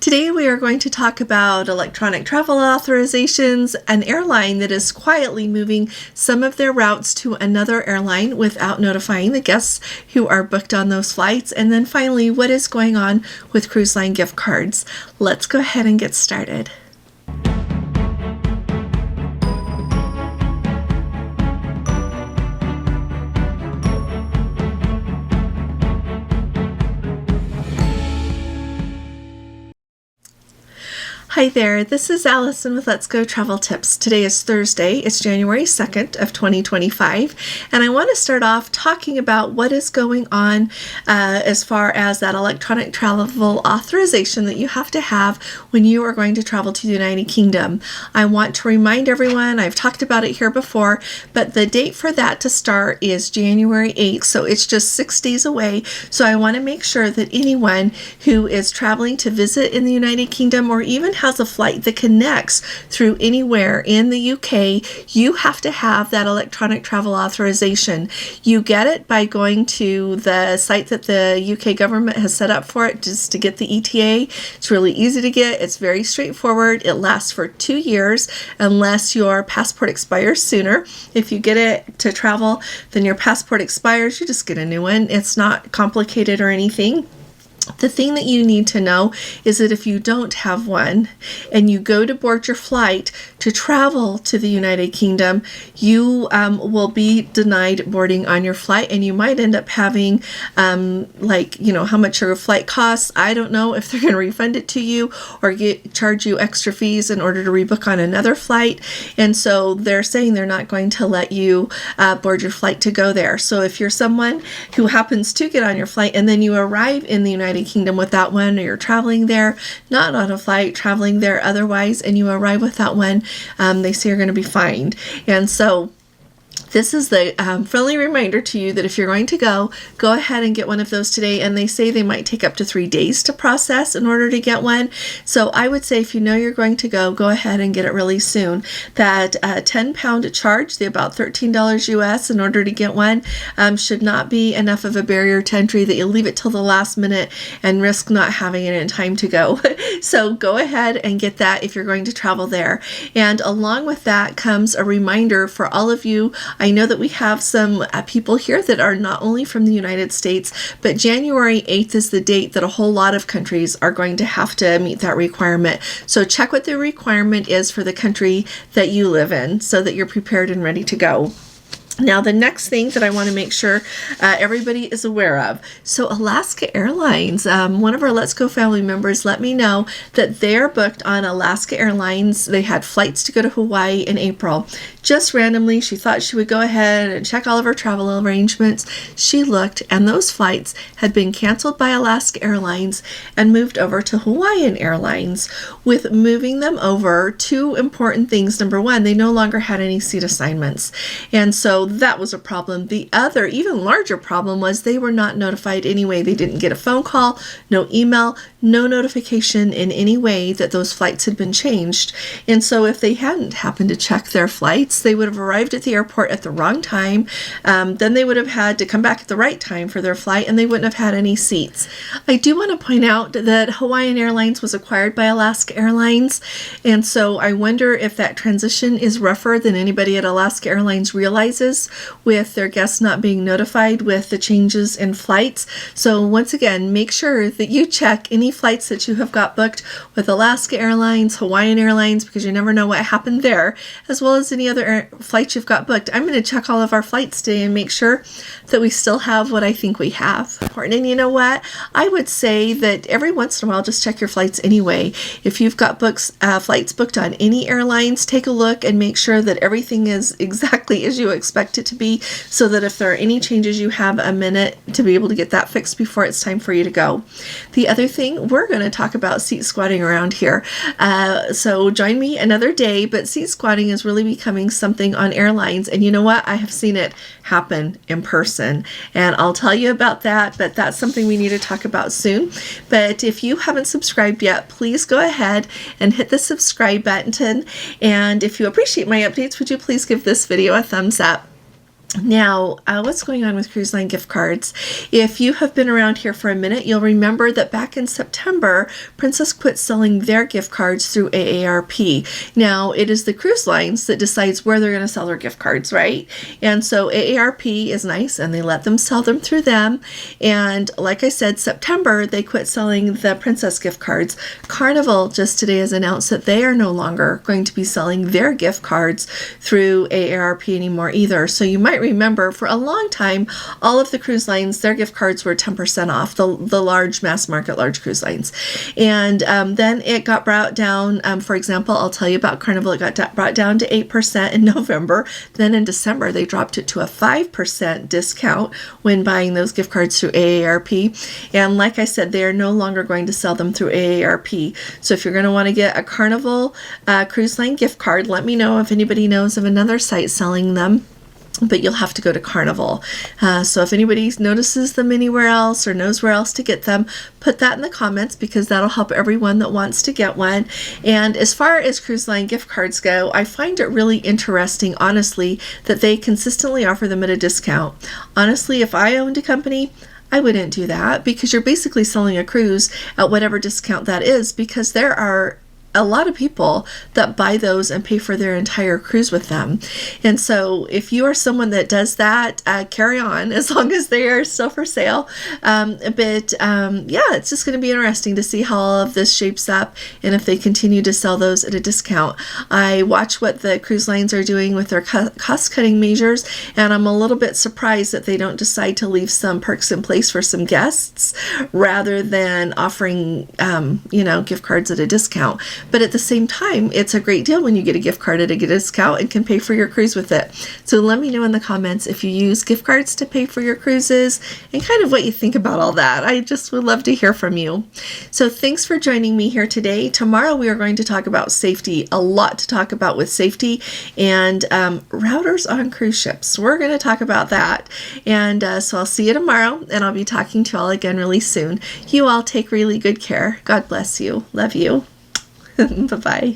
Today we are going to talk about electronic travel authorizations, an airline that is quietly moving some of their routes to another airline without notifying the guests who are booked on those flights, and then finally what is going on with cruise line gift cards. Let's go ahead and get started. Hi there, this is Allison with Let's Go Travel Tips. Today is Thursday, it's January 2nd of 2025, and I want to start off talking about what is going on as far as that electronic travel authorization that you have to have when you are going to travel to the United Kingdom. I want to remind everyone, I've talked about it here before, but the date for that to start is January 8th, so it's just 6 days away. So I want to make sure that anyone who is traveling to visit in the United Kingdom or even has a flight that connects through anywhere in the UK, you have to have that electronic travel authorization. You get it by going to the site that the UK government has set up for it just to get the ETA. It's really easy to get. It's very straightforward. It lasts for 2 years unless your passport expires sooner. If you get it to travel, then your passport expires, you just get a new one. It's not complicated or anything. The thing that you need to know is that if you don't have one and you go to board your flight to travel to the United Kingdom, you will be denied boarding on your flight, and you might end up having how much your flight costs. I don't know if they're going to refund it to you or charge you extra fees in order to rebook on another flight. And so they're saying they're not going to let you board your flight to go there. So if you're someone who happens to get on your flight and then you arrive in the United Kingdom without one, or you're traveling there, not on a flight, traveling there otherwise, and you arrive without one, they say you're going to be fined. And so this is the friendly reminder to you that if you're going to go ahead and get one of those today. And they say they might take up to 3 days to process in order to get one. So I would say if you know you're going to go ahead and get it really soon. That £10 charge, the about $13 US in order to get one, should not be enough of a barrier to entry that you'll leave it till the last minute and risk not having it in time to go. So go ahead and get that if you're going to travel there. And along with that comes a reminder for all of you. I know that we have some people here that are not only from the United States, but January 8th is the date that a whole lot of countries are going to have to meet that requirement. So check what the requirement is for the country that you live in so that you're prepared and ready to go. Now, the next thing that I want to make sure everybody is aware of. So Alaska Airlines, one of our Let's Go family members let me know that they're booked on Alaska Airlines. They had flights to go to Hawaii in April. Just randomly, she thought she would go ahead and check all of her travel arrangements. She looked, and those flights had been canceled by Alaska Airlines and moved over to Hawaiian Airlines. With moving them over, two important things. Number one, they no longer had any seat assignments. And so that was a problem. The other, even larger problem was they were not notified anyway. They didn't get a phone call, no email, no notification in any way that those flights had been changed. And so if they hadn't happened to check their flights, they would have arrived at the airport at the wrong time. Then they would have had to come back at the right time for their flight, and they wouldn't have had any seats. I do want to point out that Hawaiian Airlines was acquired by Alaska Airlines, and so I wonder if that transition is rougher than anybody at Alaska Airlines realizes with their guests not being notified with the changes in flights. So once again, make sure that you check any flights that you have got booked with Alaska Airlines, Hawaiian Airlines, because you never know what happened there, as well as any other flights you've got booked. I'm going to check all of our flights today and make sure that we still have what I think we have. And you know what? I would say that every once in a while, just check your flights anyway. If you've got flights booked on any airlines, take a look and make sure that everything is exactly as you expect it to be, so that if there are any changes, you have a minute to be able to get that fixed before it's time for you to go. The other thing, we're going to talk about seat squatting around here. So join me another day, but seat squatting is really becoming something on airlines. And you know what? I have seen it happen in person, and I'll tell you about that, but that's something we need to talk about soon. But if you haven't subscribed yet, please go ahead and hit the subscribe button. And if you appreciate my updates, would you please give this video a thumbs up? Now, what's going on with cruise line gift cards? If you have been around here for a minute, you'll remember that back in September, Princess quit selling their gift cards through AARP. Now, it is the cruise lines that decides where they're going to sell their gift cards, right? And so AARP is nice, and they let them sell them through them. And like I said, September, they quit selling the Princess gift cards. Carnival just today has announced that they are no longer going to be selling their gift cards through AARP anymore either. So you might remember for a long time, all of the cruise lines, their gift cards were 10% off, the large mass market, large cruise lines. And then it got brought down. For example, I'll tell you about Carnival. It got brought down to 8% in November. Then in December, they dropped it to a 5% discount when buying those gift cards through AARP. And like I said, they are no longer going to sell them through AARP. So if you're going to want to get a Carnival cruise line gift card, let me know if anybody knows of another site selling them. But you'll have to go to Carnival. So if anybody notices them anywhere else or knows where else to get them, put that in the comments, because that'll help everyone that wants to get one. And as far as cruise line gift cards go, I find it really interesting, honestly, that they consistently offer them at a discount. Honestly, if I owned a company, I wouldn't do that, because you're basically selling a cruise at whatever discount that is, because there are a lot of people that buy those and pay for their entire cruise with them. And so if you are someone that does that, carry on, as long as they are still for sale. Yeah, it's just going to be interesting to see how all of this shapes up, and if they continue to sell those at a discount. I watch what the cruise lines are doing with their cost-cutting measures, and I'm a little bit surprised that they don't decide to leave some perks in place for some guests rather than offering, gift cards at a discount. But at the same time, it's a great deal when you get a gift card at a discount and can pay for your cruise with it. So let me know in the comments if you use gift cards to pay for your cruises and kind of what you think about all that. I just would love to hear from you. So thanks for joining me here today. Tomorrow we are going to talk about safety, a lot to talk about with safety, and routers on cruise ships. We're going to talk about that. And so I'll see you tomorrow, and I'll be talking to you all again really soon. You all take really good care. God bless you. Love you. Bye-bye.